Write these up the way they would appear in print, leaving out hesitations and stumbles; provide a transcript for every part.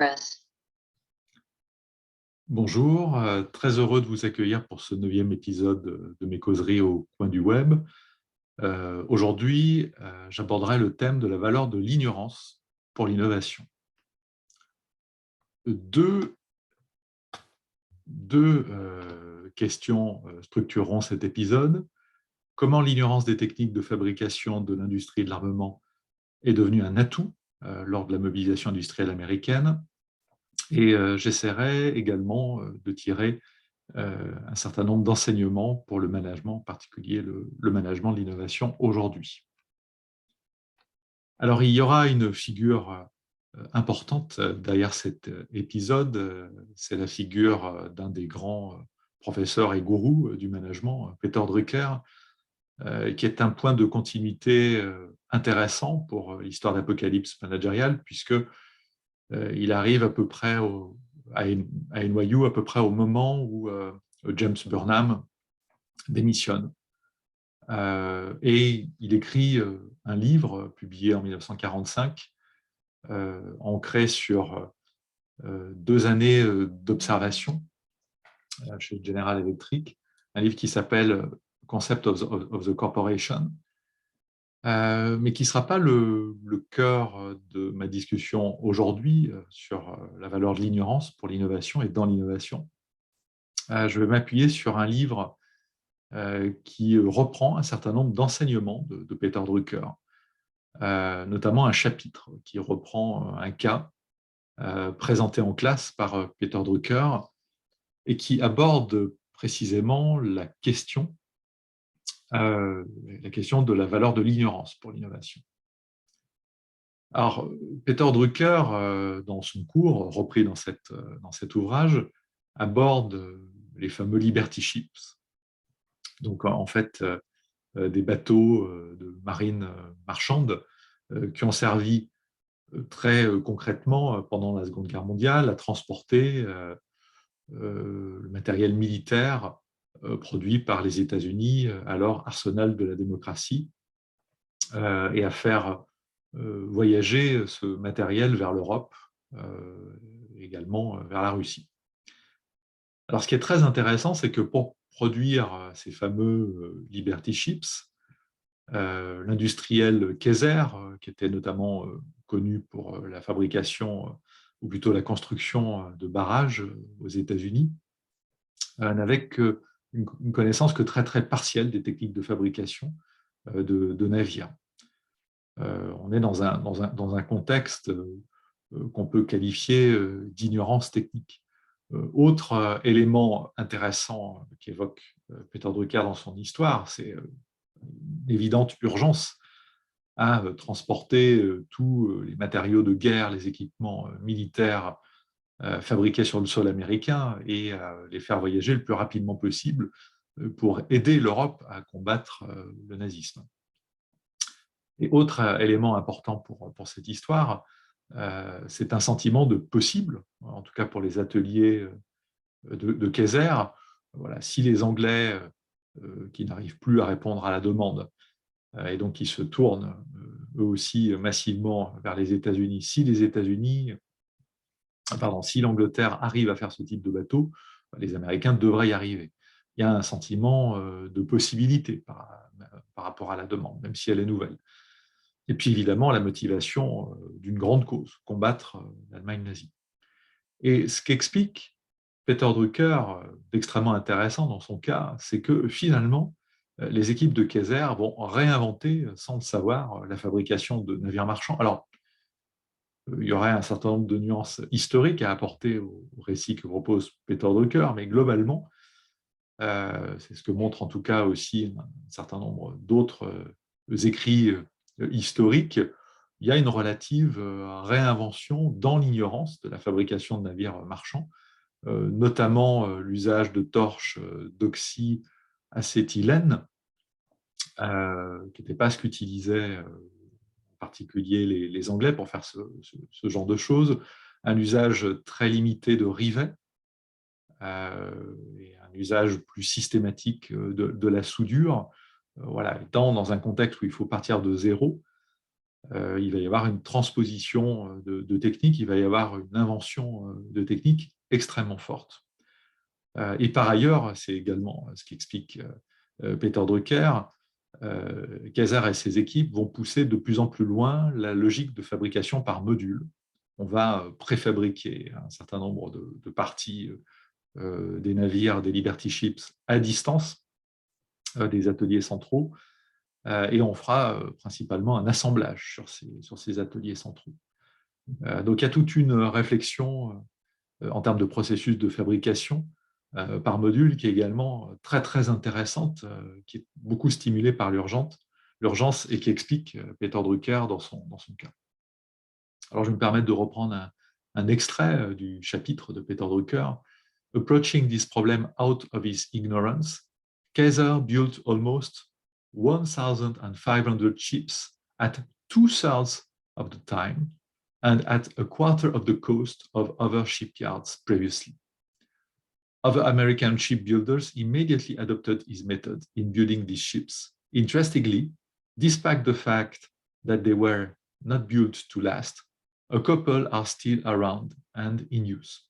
Press. Bonjour, très heureux de vous accueillir pour ce 9e épisode de mes causeries au coin du web. Aujourd'hui, j'aborderai le thème de la valeur de l'ignorance pour l'innovation. Deux questions structureront cet épisode. Comment l'ignorance des techniques de fabrication de l'industrie de l'armement est devenue un atout lors de la mobilisation industrielle américaine? Et j'essaierai également de tirer un certain nombre d'enseignements pour le management, en particulier le management de l'innovation aujourd'hui. Alors, il y aura une figure importante derrière cet épisode, c'est la figure d'un des grands professeurs et gourous du management, Peter Drucker, qui est un point de continuité intéressant pour l'histoire d'Apocalypse managériale, puisque il arrive à peu près à NYU à peu près au moment où James Burnham démissionne. Et il écrit un livre publié en 1945, ancré sur 2 années d'observation chez General Electric, un livre qui s'appelle Concept of the Corporation, mais qui ne sera pas le cœur de ma discussion aujourd'hui sur la valeur de l'ignorance pour l'innovation et dans l'innovation. Je vais m'appuyer sur un livre qui reprend un certain nombre d'enseignements de Peter Drucker, notamment un chapitre qui reprend un cas présenté en classe par Peter Drucker et qui aborde précisément la question de la valeur de l'ignorance pour l'innovation. Alors, Peter Drucker, dans son cours, repris dans cet ouvrage, aborde les fameux Liberty Ships. Donc, en fait, des bateaux de marine marchande qui ont servi très concrètement pendant la Seconde Guerre mondiale à transporter le matériel militaire produit par les États-Unis, alors arsenal de la démocratie, et à faire voyager ce matériel vers l'Europe, également vers la Russie. Alors, ce qui est très intéressant, c'est que pour produire ces fameux Liberty Ships, l'industriel Kaiser, qui était notamment connu pour la fabrication, ou plutôt la construction de barrages aux États-Unis, n'avait une connaissance que très, très partielle des techniques de fabrication de navires. On est dans un contexte qu'on peut qualifier d'ignorance technique. Autre élément intéressant qu'évoque Peter Drucker dans son histoire, c'est une évidente urgence à transporter tous les matériaux de guerre, les équipements militaires fabriqués sur le sol américain et les faire voyager le plus rapidement possible pour aider l'Europe à combattre le nazisme. Et autre élément important pour cette histoire, c'est un sentiment de possible, en tout cas pour les ateliers de Kaiser. Voilà, si les Anglais, qui n'arrivent plus à répondre à la demande, et donc qui se tournent eux aussi massivement vers les États-Unis, si l'Angleterre arrive à faire ce type de bateau, les Américains devraient y arriver. Il y a un sentiment de possibilité par rapport à la demande, même si elle est nouvelle. Et puis évidemment la motivation d'une grande cause, combattre l'Allemagne nazie. Et ce qu'explique Peter Drucker, d'extrêmement intéressant dans son cas, c'est que finalement, les équipes de Kaiser vont réinventer, sans le savoir, la fabrication de navires marchands. Alors, il y aurait un certain nombre de nuances historiques à apporter au récit que propose Peter Drucker, mais globalement, c'est ce que montre en tout cas aussi un certain nombre d'autres écrits historiques, il y a une relative réinvention dans l'ignorance de la fabrication de navires marchands, notamment l'usage de torches d'oxyacétylène, qui n'était pas ce qu'utilisaient en particulier les Anglais pour faire ce genre de choses, un usage très limité de rivets, et un usage plus systématique de la soudure, voilà, étant dans un contexte où il faut partir de zéro, il va y avoir une transposition de techniques, il va y avoir une invention de techniques extrêmement forte. Et par ailleurs, c'est également ce qu'explique Peter Drucker, Kaiser et ses équipes vont pousser de plus en plus loin la logique de fabrication par module. On va préfabriquer un certain nombre de parties des navires, des Liberty Ships à distance des ateliers centraux, et on fera principalement un assemblage sur ces ateliers centraux. Donc il y a toute une réflexion en termes de processus de fabrication par module qui est également très très intéressante, qui est beaucoup stimulée par l'urgence et qui explique Peter Drucker dans son cas. Alors je vais me permettre de reprendre un extrait du chapitre de Peter Drucker. Approaching this problem out of his ignorance, Kaiser built almost 1,500 ships at 2/3 of the time and at a quarter of the cost of other shipyards previously. Other American shipbuilders immediately adopted his method in building these ships. Interestingly, despite the fact that they were not built to last, a couple are still around and in use.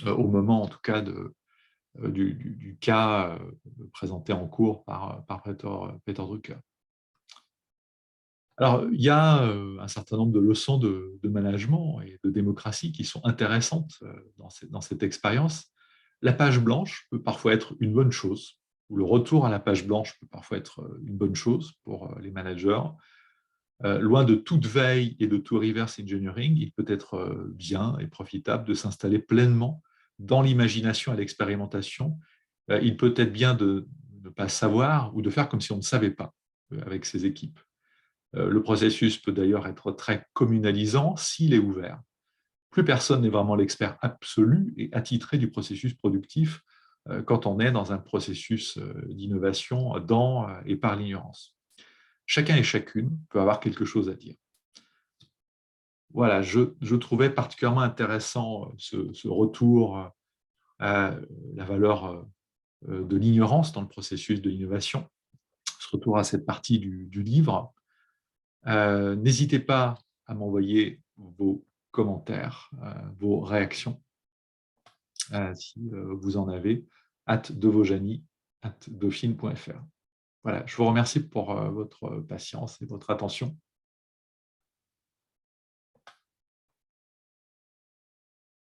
Au moment, en tout cas, du cas présenté en cours par Peter Drucker. Alors, il y a un certain nombre de leçons de management et de démocratie qui sont intéressantes dans cette expérience. La page blanche peut parfois être une bonne chose, ou le retour à la page blanche peut parfois être une bonne chose pour les managers. Loin de toute veille et de tout reverse engineering, il peut être bien et profitable de s'installer pleinement dans l'imagination et l'expérimentation. Il peut être bien de ne pas savoir ou de faire comme si on ne savait pas avec ses équipes. Le processus peut d'ailleurs être très communalisant s'il est ouvert. Plus personne n'est vraiment l'expert absolu et attitré du processus productif quand on est dans un processus d'innovation dans et par l'ignorance. Chacun et chacune peut avoir quelque chose à dire. Voilà, je trouvais particulièrement intéressant ce retour à la valeur de l'ignorance dans le processus de l'innovation, ce retour à cette partie du livre. N'hésitez pas à m'envoyer vos commentaires, vos réactions, si vous en avez, @devojani@dauphine.fr. Voilà, je vous remercie pour votre patience et votre attention.